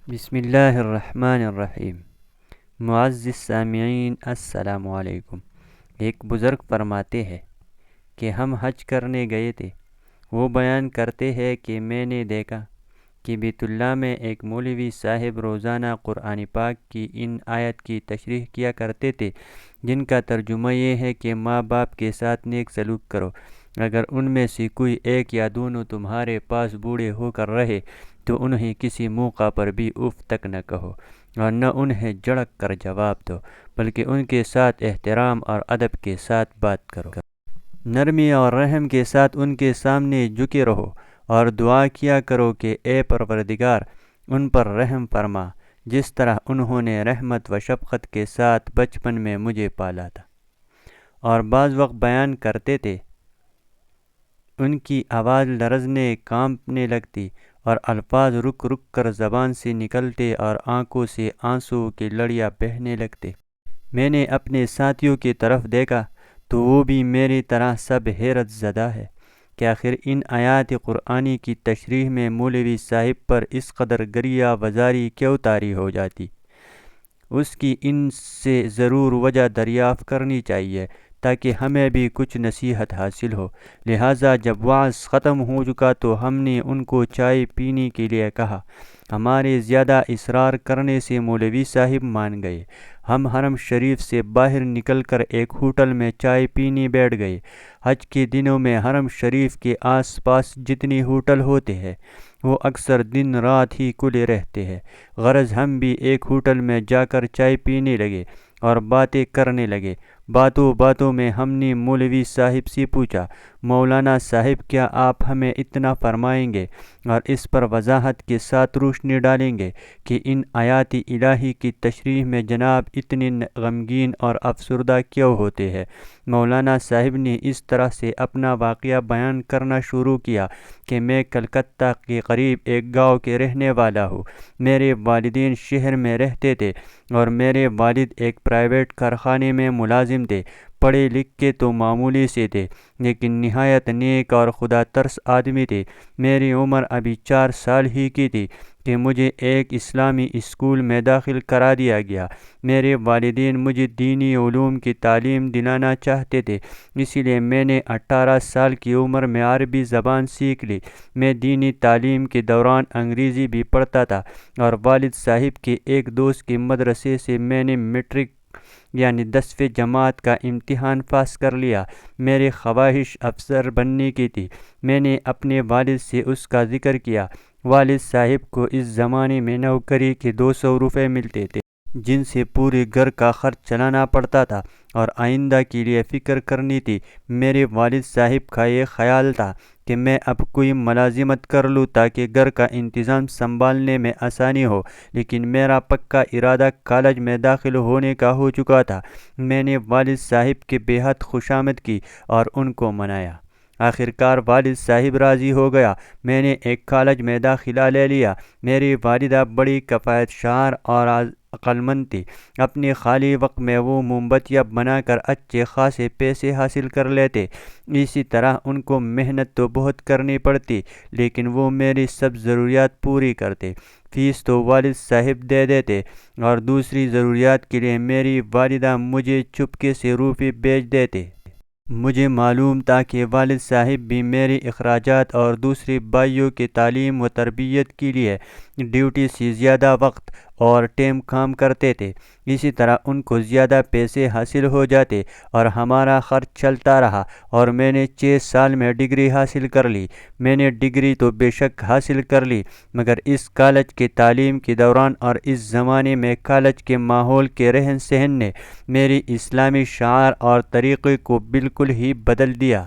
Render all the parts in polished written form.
بسم اللہ الرحمن الرحیم۔ معزز سامعین، السلام علیکم۔ ایک بزرگ فرماتے ہیں کہ ہم حج کرنے گئے تھے۔ وہ بیان کرتے ہیں کہ میں نے دیکھا کہ بیت اللہ میں ایک مولوی صاحب روزانہ قرآن پاک کی ان آیت کی تشریح کیا کرتے تھے، جن کا ترجمہ یہ ہے کہ ماں باپ کے ساتھ نیک سلوک کرو۔ اگر ان میں سے کوئی ایک یا دونوں تمہارے پاس بوڑھے ہو کر رہے تو انہیں کسی موقع پر بھی اف تک نہ کہو، اور نہ انہیں جھڑک کر جواب دو، بلکہ ان کے ساتھ احترام اور ادب کے ساتھ بات کرو۔ نرمی اور رحم کے ساتھ ان کے سامنے جھکے رہو اور دعا کیا کرو کہ اے پروردگار، ان پر رحم فرما، جس طرح انہوں نے رحمت و شفقت کے ساتھ بچپن میں مجھے پالا تھا۔ اور بعض وقت بیان کرتے تھے، ان کی آواز لرزنے کانپنے لگتی اور الفاظ رک رک کر زبان سے نکلتے اور آنکھوں سے آنسو کے لڑیا بہنے لگتے۔ میں نے اپنے ساتھیوں کی طرف دیکھا تو وہ بھی میری طرح سب حیرت زدہ ہے کہ آخر ان آیات قرآنی کی تشریح میں مولوی صاحب پر اس قدر گریہ وزاری کیوں طاری ہو جاتی۔ اس کی ان سے ضرور وجہ دریافت کرنی چاہیے تاکہ ہمیں بھی کچھ نصیحت حاصل ہو۔ لہٰذا جب وعظ ختم ہو چکا تو ہم نے ان کو چائے پینے کے لیے کہا۔ ہمارے زیادہ اصرار کرنے سے مولوی صاحب مان گئے۔ ہم حرم شریف سے باہر نکل کر ایک ہوٹل میں چائے پینے بیٹھ گئے۔ حج کے دنوں میں حرم شریف کے آس پاس جتنے ہوٹل ہوتے ہیں وہ اکثر دن رات ہی کھلے رہتے ہیں۔ غرض ہم بھی ایک ہوٹل میں جا کر چائے پینے لگے اور باتیں کرنے لگے۔ باتوں باتوں میں ہم نے مولوی صاحب سے پوچھا، مولانا صاحب، کیا آپ ہمیں اتنا فرمائیں گے اور اس پر وضاحت کے ساتھ روشنی ڈالیں گے کہ ان آیات الہی کی تشریح میں جناب اتنے غمگین اور افسردہ کیوں ہوتے ہیں؟ مولانا صاحب نے اس طرح سے اپنا واقعہ بیان کرنا شروع کیا کہ میں کلکتہ کے قریب ایک گاؤں کے رہنے والا ہوں۔ میرے والدین شہر میں رہتے تھے اور میرے والد ایک پرائیویٹ کارخانے میں ملازم تھے۔ پڑھے لکھے تو معمولی سے تھے، لیکن نہایت نیک اور خدا ترس آدمی تھے۔ میری عمر ابھی 4 سال ہی کی تھی کہ مجھے ایک اسلامی اسکول میں داخل کرا دیا گیا۔ میرے والدین مجھے دینی علوم کی تعلیم دلانا چاہتے تھے، اس لیے میں نے 18 سال کی عمر میں عربی زبان سیکھ لی۔ میں دینی تعلیم کے دوران انگریزی بھی پڑھتا تھا اور والد صاحب کے ایک دوست کے مدرسے سے میں نے میٹرک یعنی 10ویں جماعت کا امتحان پاس کر لیا۔ میری خواہش افسر بننے کی تھی۔ میں نے اپنے والد سے اس کا ذکر کیا۔ والد صاحب کو اس زمانے میں نوکری کے 200 روپے ملتے تھے، جن سے پورے گھر کا خرچ چلانا پڑتا تھا اور آئندہ کے لیے فکر کرنی تھی۔ میرے والد صاحب کا یہ خیال تھا کہ میں اب کوئی ملازمت کر لوں تاکہ گھر کا انتظام سنبھالنے میں آسانی ہو، لیکن میرا پکا ارادہ کالج میں داخل ہونے کا ہو چکا تھا۔ میں نے والد صاحب کی بے حد خوشامد کی اور ان کو منایا۔ آخرکار والد صاحب راضی ہو گیا۔ میں نے ایک کالج میں داخلہ لے لیا۔ میری والدہ بڑی کفایت شعار اور عقل مند تھی۔ اپنے خالی وقت میں وہ موم بتیاں بنا کر اچھے خاصے پیسے حاصل کر لیتے۔ اسی طرح ان کو محنت تو بہت کرنی پڑتی، لیکن وہ میری سب ضروریات پوری کرتے۔ فیس تو والد صاحب دے دیتے اور دوسری ضروریات کے لیے میری والدہ مجھے چپکے سے روپے بھیج دیتے۔ مجھے معلوم تھا کہ والد صاحب بھی میرے اخراجات اور دوسرے بھائیوں کی تعلیم و تربیت کے لیے ڈیوٹی سے زیادہ وقت اور ٹائم کام کرتے تھے۔ اسی طرح ان کو زیادہ پیسے حاصل ہو جاتے اور ہمارا خرچ چلتا رہا، اور میں نے 6 سال میں ڈگری حاصل کر لی۔ میں نے ڈگری تو بے شک حاصل کر لی، مگر اس کالج کی تعلیم کے دوران اور اس زمانے میں کالج کے ماحول کے رہن سہن نے میری اسلامی شعار اور طریقے کو بالکل ہی بدل دیا،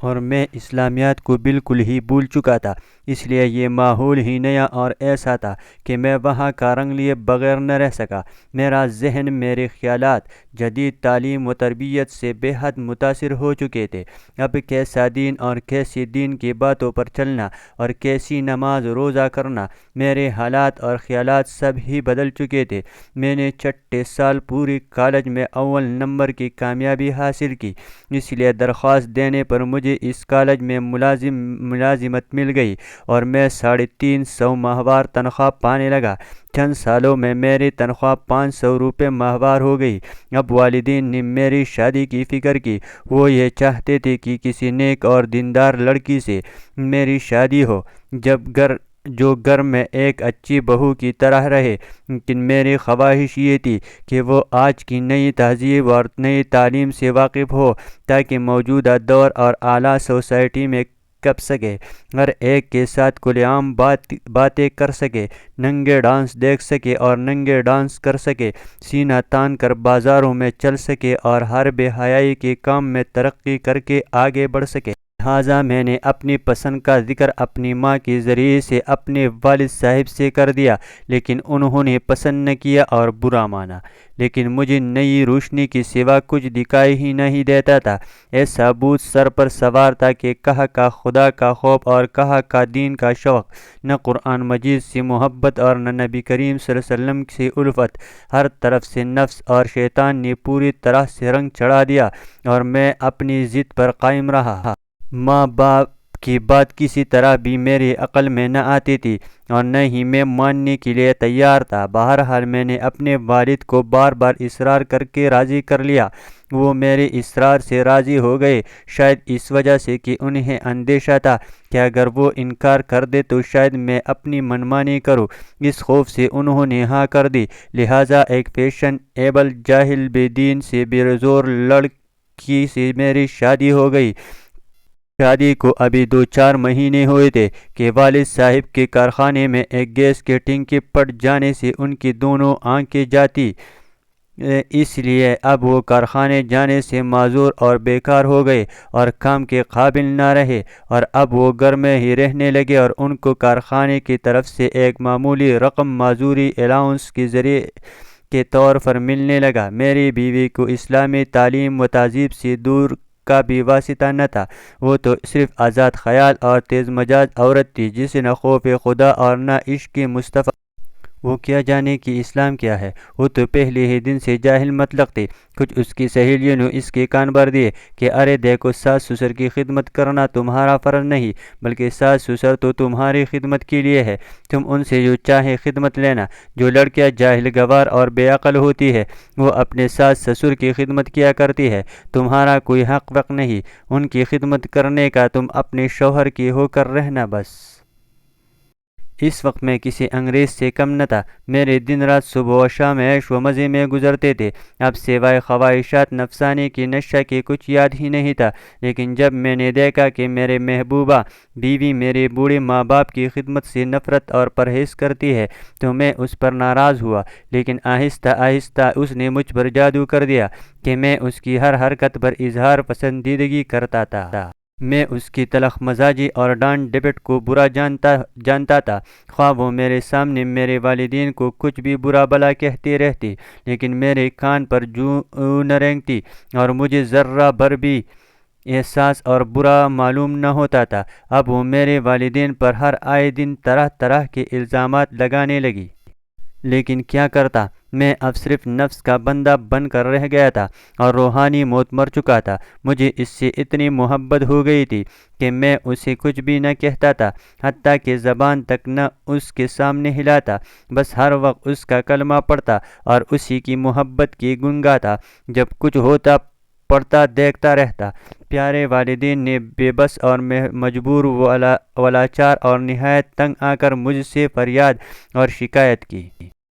اور میں اسلامیات کو بالکل ہی بھول چکا تھا۔ اس لیے یہ ماحول ہی نیا اور ایسا تھا کہ میں وہاں کا رنگ لیے بغیر نہ رہ سکا۔ میرا ذہن، میرے خیالات جدید تعلیم و تربیت سے بے حد متاثر ہو چکے تھے۔ اب کیسا دین اور کیسی دین کی باتوں پر چلنا اور کیسی نماز روزہ کرنا، میرے حالات اور خیالات سب ہی بدل چکے تھے۔ میں نے چھٹے سال پوری کالج میں اول نمبر کی کامیابی حاصل کی، اس لیے درخواست دینے پر مجھے مجھے اس کالج میں ملازمت مل گئی اور میں 350 ماہوار تنخواہ پانے لگا۔ چند سالوں میں میری تنخواہ 500 روپے ماہوار ہو گئی۔ اب والدین نے میری شادی کی فکر کی۔ وہ یہ چاہتے تھے کہ کسی نیک اور دیندار لڑکی سے میری شادی ہو جو گھر میں ایک اچھی بہو کی طرح رہے، لیکن میری خواہش یہ تھی کہ وہ آج کی نئی تہذیب اور نئی تعلیم سے واقف ہو تاکہ موجودہ دور اور اعلیٰ سوسائٹی میں کپ سکے، ہر ایک کے ساتھ کھلے عام باتیں کر سکے، ننگے ڈانس دیکھ سکے اور ننگے ڈانس کر سکے، سینہ تان کر بازاروں میں چل سکے اور ہر بے حیائی کے کام میں ترقی کر کے آگے بڑھ سکے۔ لہٰذا میں نے اپنی پسند کا ذکر اپنی ماں کے ذریعے سے اپنے والد صاحب سے کر دیا، لیکن انہوں نے پسند نہ کیا اور برا مانا۔ لیکن مجھے نئی روشنی کے سوا کچھ دکھائی ہی نہیں دیتا تھا۔ ایسا بوجھ سر پر سوار تھا کہ کہاں کا خدا کا خوف اور کہاں کا دین کا شوق، نہ قرآن مجید سے محبت اور نہ نبی کریم صلی اللہ علیہ وسلم سے الفت۔ ہر طرف سے نفس اور شیطان نے پوری طرح سے رنگ چڑھا دیا اور میں اپنی ضد پر قائم رہا۔ ماں باپ کی بات کسی طرح بھی میری عقل میں نہ آتی تھی اور نہ ہی میں ماننے کے لیے تیار تھا۔ بہرحال میں نے اپنے والد کو بار بار اصرار کر کے راضی کر لیا۔ وہ میرے اصرار سے راضی ہو گئے، شاید اس وجہ سے کہ انہیں اندیشہ تھا کہ اگر وہ انکار کر دے تو شاید میں اپنی منمانی کروں۔ اس خوف سے انہوں نے ہاں کر دی۔ لہٰذا ایک فیشن ایبل جاہل بے دین سے بے زور لڑکی سے میری شادی ہو گئی۔ شادی کو ابھی 2-4 مہینے ہوئے تھے کہ والد صاحب کے کارخانے میں ایک گیس کی ٹنکی پھٹ جانے سے ان کی دونوں آنکھیں جاتی، اس لیے اب وہ کارخانے جانے سے معذور اور بیکار ہو گئے اور کام کے قابل نہ رہے، اور اب وہ گھر میں ہی رہنے لگے اور ان کو کارخانے کی طرف سے ایک معمولی رقم معذوری الاؤنس کے ذریعے کے طور پر ملنے لگا۔ میری بیوی کو اسلامی تعلیم و تہذیب سے دور کا بھی واسطہ نہ تھا۔ وہ تو صرف آزاد خیال اور تیز مزاج عورت تھی جسے نہ خوف خدا اور نہ عشق مصطفیٰ۔ وہ کیا جانے کہ اسلام کیا ہے۔ وہ تو پہلے ہی دن سے جاہل مطلق تھی۔ کچھ اس کی سہیلیوں نے اس کے کان بھر دیے کہ ارے دیکھو، ساس سسر کی خدمت کرنا تمہارا فرض نہیں، بلکہ ساس سسر تو تمہاری خدمت کے لیے ہے، تم ان سے جو چاہے خدمت لینا۔ جو لڑکیاں جاہل گوار اور بے عقل ہوتی ہے وہ اپنے ساس سسر کی خدمت کیا کرتی ہے، تمہارا کوئی حق وق نہیں ان کی خدمت کرنے کا، تم اپنے شوہر کی ہو کر رہنا بس۔ اس وقت میں کسی انگریز سے کم نہ تھا۔ میرے دن رات صبح و شام عیش و مزے میں گزرتے تھے۔ اب سوائے خواہشات نفسانی کی نشہ کے کچھ یاد ہی نہیں تھا۔ لیکن جب میں نے دیکھا کہ میرے محبوبہ بیوی میرے بوڑھے ماں باپ کی خدمت سے نفرت اور پرہیز کرتی ہے تو میں اس پر ناراض ہوا، لیکن آہستہ آہستہ اس نے مجھ پر جادو کر دیا کہ میں اس کی ہر حرکت پر اظہار پسندیدگی کرتا تھا۔ میں اس کی تلخ مزاجی اور ڈانٹ ڈپٹ کو برا جانتا تھا، خواہ وہ میرے سامنے میرے والدین کو کچھ بھی برا بھلا کہتی رہتی، لیکن میرے کان پر جوں نہ رینگتی اور مجھے ذرہ بھر بھی احساس اور برا معلوم نہ ہوتا تھا۔ اب وہ میرے والدین پر ہر آئے دن طرح طرح کے الزامات لگانے لگی، لیکن کیا کرتا، میں اب صرف نفس کا بندہ بن کر رہ گیا تھا اور روحانی موت مر چکا تھا۔ مجھے اس سے اتنی محبت ہو گئی تھی کہ میں اسے کچھ بھی نہ کہتا تھا، حتیٰ کہ زبان تک نہ اس کے سامنے ہلاتا، بس ہر وقت اس کا کلمہ پڑھتا اور اسی کی محبت کی گن گاتا۔ جب کچھ ہوتا پڑھتا دیکھتا رہتا۔ پیارے والدین نے بے بس اور مجبور ولاچار اور نہایت تنگ آ کر مجھ سے فریاد اور شکایت کی۔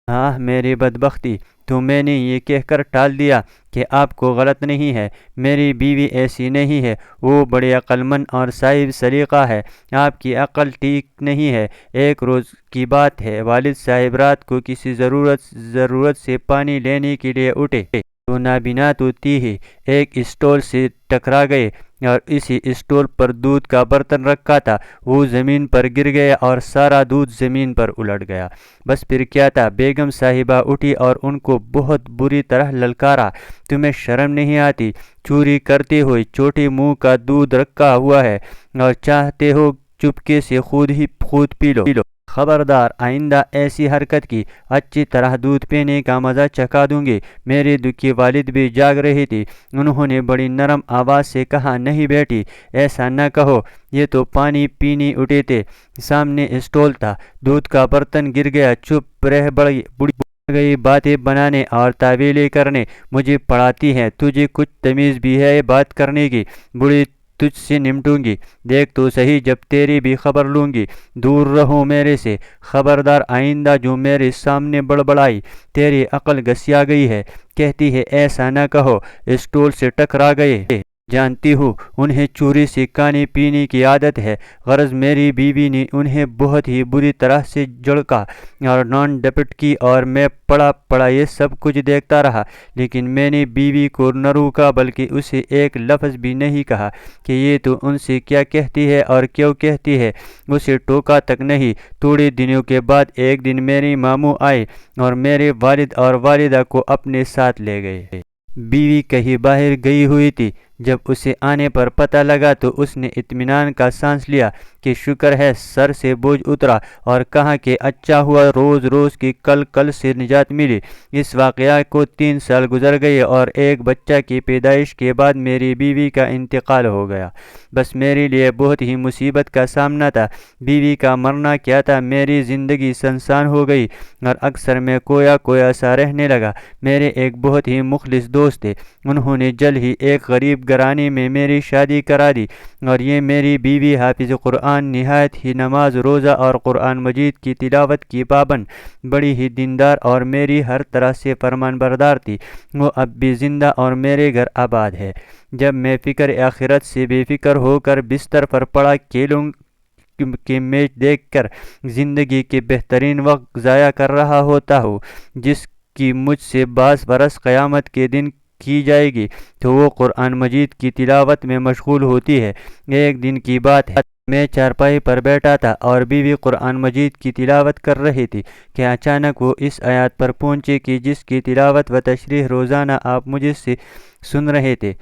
آہ میری بدبختی! تو میں نے یہ کہہ کر ٹال دیا کہ آپ کو غلط نہیں ہے، میری بیوی ایسی نہیں ہے، وہ بڑی عقل مند اور صاحب سلیقہ ہے، آپ کی عقل ٹھیک نہیں ہے۔ ایک روز کی بات ہے، والد صاحب رات کو کسی ضرورت سے پانی لینے کے لیے اٹھے تو نابینا تو تھی ہی، ایک اسٹول سے ٹکرا گئے اور اسی اسٹول پر دودھ کا برتن رکھا تھا، وہ زمین پر گر گیا اور سارا دودھ زمین پر الٹ گیا۔ بس پھر کیا تھا، بیگم صاحبہ اٹھی اور ان کو بہت بری طرح للکارا، تمہیں شرم نہیں آتی، چوری کرتے ہوئے چھوٹے منہ کا دودھ رکھا ہوا ہے اور چاہتے ہو چپکے سے خود پی لو۔ خبردار آئندہ ایسی حرکت کی اچھی طرح دودھ پینے کا مزہ چکھا دوں گی۔ میری دکھی والد بھی جاگ رہی تھی۔ انہوں نے بڑی نرم آواز سے کہا، نہیں بیٹی، ایسا نہ کہو، یہ تو پانی پینے اٹھے تھے۔ سامنے اسٹول تھا، دودھ کا برتن گر گیا۔ چپ رہ بڑی گئی باتیں بنانے اور تعویلیں کرنے، مجھے پڑھاتی ہے، تجھے کچھ تمیز بھی ہے بات کرنے کی؟ بڑی تجھ سے نمٹوں گی، دیکھ تو صحیح، جب تیری بھی خبر لوں گی، دور رہو میرے سے، خبردار آئندہ جو میرے سامنے بڑبڑائی، تیری عقل گھسیا گئی ہے۔ کہتی ہے ایسا نہ کہو، اسٹول سے ٹکرا گئے۔ جانتی ہوں انہیں چوری سے کھانے پینے کی عادت ہے، غرض میری بیوی نے انہیں بہت ہی بری طرح سے جھڑکا اور ڈانٹ ڈپٹ کی اور میں پڑا یہ سب کچھ دیکھتا رہا، لیکن میں نے بیوی کو نہ روکا بلکہ اسے ایک لفظ بھی نہیں کہا کہ یہ تو ان سے کیا کہتی ہے اور کیوں کہتی ہے، اسے ٹوکا تک نہیں۔ تھوڑے دنوں کے بعد ایک دن میرے ماموں آئے اور میرے والد اور والدہ کو اپنے ساتھ لے گئے۔ بیوی کہیں باہر گئی ہوئی تھی۔ جب اسے آنے پر پتہ لگا تو اس نے اطمینان کا سانس لیا کہ شکر ہے سر سے بوجھ اترا، اور کہا کہ اچھا ہوا روز روز کی کل سے نجات ملی۔ اس واقعہ کو 3 سال گزر گئے اور ایک بچہ کی پیدائش کے بعد میری بیوی کا انتقال ہو گیا۔ بس میرے لیے بہت ہی مصیبت کا سامنا تھا۔ بیوی کا مرنا کیا تھا، میری زندگی سنسان ہو گئی اور اکثر میں کویا سا رہنے لگا۔ میرے ایک بہت ہی مخلص دوست تھے، انہوں نے جلد ہی ایک غریب گھرانے میں میری شادی کرا دی، اور یہ میری بیوی حافظ قرآن، نہایت ہی نماز روزہ اور قرآن مجید کی تلاوت کی پابند، بڑی ہی دیندار اور میری ہر طرح سے فرمان بردار تھی۔ وہ اب بھی زندہ اور میرے گھر آباد ہے۔ جب میں فکر آخرت سے بے فکر ہو کر بستر پر پڑا کھیلوں کے میچ دیکھ کر زندگی کے بہترین وقت ضائع کر رہا ہوتا ہوں، جس کی مجھ سے بعض برس قیامت کے دن کی جائے گی، تو وہ قرآن مجید کی تلاوت میں مشغول ہوتی ہے۔ ایک دن کی بات ہے، میں چارپائی پر بیٹھا تھا اور بیوی قرآن مجید کی تلاوت کر رہی تھی کہ اچانک وہ اس آیات پر پہنچے کہ جس کی تلاوت و تشریح روزانہ آپ مجھ سے سن رہے تھے،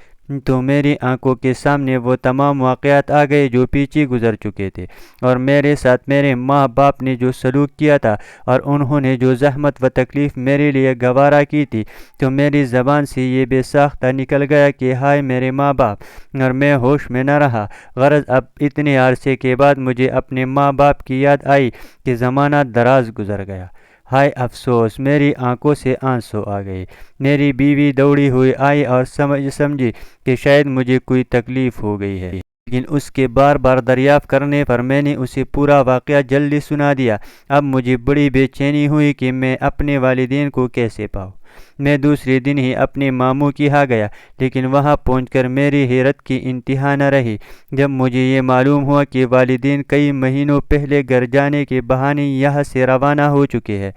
تو میری آنکھوں کے سامنے وہ تمام واقعات آ گئے جو پیچھے گزر چکے تھے، اور میرے ساتھ میرے ماں باپ نے جو سلوک کیا تھا اور انہوں نے جو زحمت و تکلیف میرے لیے گوارا کی تھی، تو میری زبان سے یہ بے ساختہ نکل گیا کہ ہائے میرے ماں باپ، اور میں ہوش میں نہ رہا۔ غرض اب اتنے عرصے کے بعد مجھے اپنے ماں باپ کی یاد آئی کہ زمانہ دراز گزر گیا۔ ہائے افسوس، میری آنکھوں سے آنسو آ گئے۔ میری بیوی دوڑی ہوئی آئی اور سمجھی کہ شاید مجھے کوئی تکلیف ہو گئی ہے، لیکن اس کے بار بار دریافت کرنے پر میں نے اسے پورا واقعہ جلدی سنا دیا۔ اب مجھے بڑی بے چینی ہوئی کہ میں اپنے والدین کو کیسے پاؤں۔ میں دوسرے دن ہی اپنے ماموں کے ہاں گیا، لیکن وہاں پہنچ کر میری حیرت کی انتہا نہ رہی جب مجھے یہ معلوم ہوا کہ والدین کئی مہینوں پہلے گھر جانے کے بہانے یہاں سے روانہ ہو چکے ہیں۔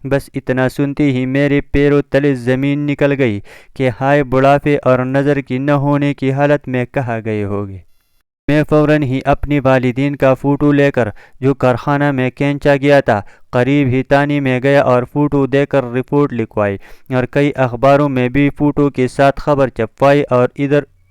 بس اتنا سنتے ہی میرے پیروں تلے زمین نکل گئی کہ ہائے بڑھاپے اور نظر کی نہ ہونے کی حالت میں کہاں گئے ہوگے۔ میں فوراً ہی اپنے والدین کا فوٹو لے کر، جو کارخانہ میں کھینچا گیا تھا، قریب ہی تانی میں گیا اور فوٹو دے کر رپورٹ لکھوائی، اور کئی اخباروں میں بھی فوٹو کے ساتھ خبر چھپوائی اور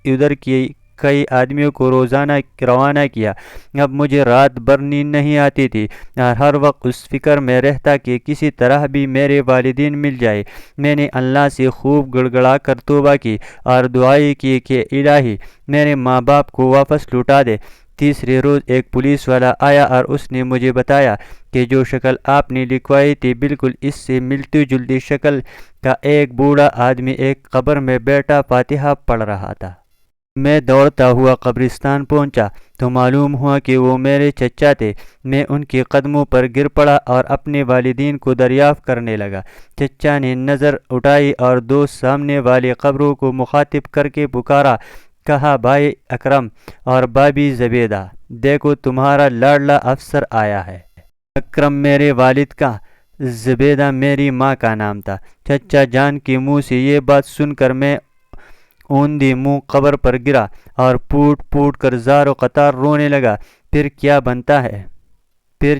ادھر کی کئی آدمیوں کو روانہ کیا۔ اب مجھے رات بھر نیند نہیں آتی تھی اور ہر وقت اس فکر میں رہتا کہ کسی طرح بھی میرے والدین مل جائے۔ میں نے اللہ سے خوب گڑگڑا کر توبہ کی اور دعائیں کی کہ الہی میرے ماں باپ کو واپس لوٹا دے۔ تیسرے روز ایک پولیس والا آیا اور اس نے مجھے بتایا کہ جو شکل آپ نے لکھوائی تھی بالکل اس سے ملتی جلتی شکل کا ایک بوڑھا آدمی ایک قبر میں بیٹھا فاتحہ پڑھ رہا تھا۔ میں دوڑتا ہوا قبرستان پہنچا تو معلوم ہوا کہ وہ میرے چچا تھے۔ میں ان کے قدموں پر گر پڑا اور اپنے والدین کو دریافت کرنے لگا۔ چچا نے نظر اٹھائی اور 2 سامنے والی قبروں کو مخاطب کر کے پکارا، کہا بھائی اکرم اور بھابھی زبیدہ، دیکھو تمہارا لاڈلا افسر آیا ہے۔ اکرم میرے والد کا، زبیدہ میری ماں کا نام تھا۔ چچا جان کے منہ سے یہ بات سن کر میں اوندھی منہ قبر پر گرا اور پھوٹ کر زار و قطار رونے لگا۔ پھر کیا بنتا ہے، پھر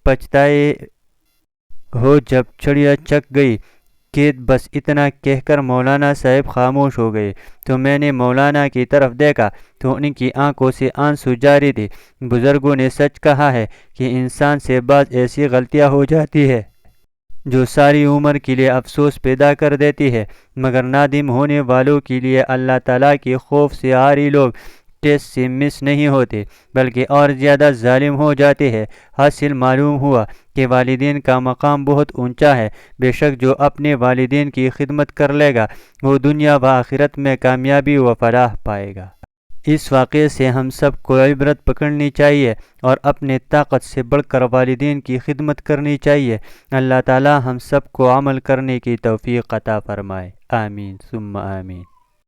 پچھتائے ہو جب چڑیا چک گئی کہ بس اتنا کہہ کر مولانا صاحب خاموش ہو گئے۔ تو میں نے مولانا کی طرف دیکھا تو ان کی آنکھوں سے آنسو جاری تھے۔ بزرگوں نے سچ کہا ہے کہ انسان سے بعض ایسی غلطیاں ہو جاتی ہے جو ساری عمر کے لیے افسوس پیدا کر دیتی ہے، مگر نادم ہونے والوں کے لیے اللہ تعالیٰ کے خوف سے عاری لوگ ٹیسٹ سے مس نہیں ہوتے بلکہ اور زیادہ ظالم ہو جاتے ہیں۔ حاصل معلوم ہوا کہ والدین کا مقام بہت اونچا ہے۔ بے شک جو اپنے والدین کی خدمت کر لے گا وہ دنیا و آخرت میں کامیابی و فلاح پائے گا۔ اس واقعے سے ہم سب کو عبرت پکڑنی چاہیے اور اپنے طاقت سے بڑھ کر والدین کی خدمت کرنی چاہیے۔ اللہ تعالی ہم سب کو عمل کرنے کی توفیق عطا فرمائے۔ آمین ثم آمین۔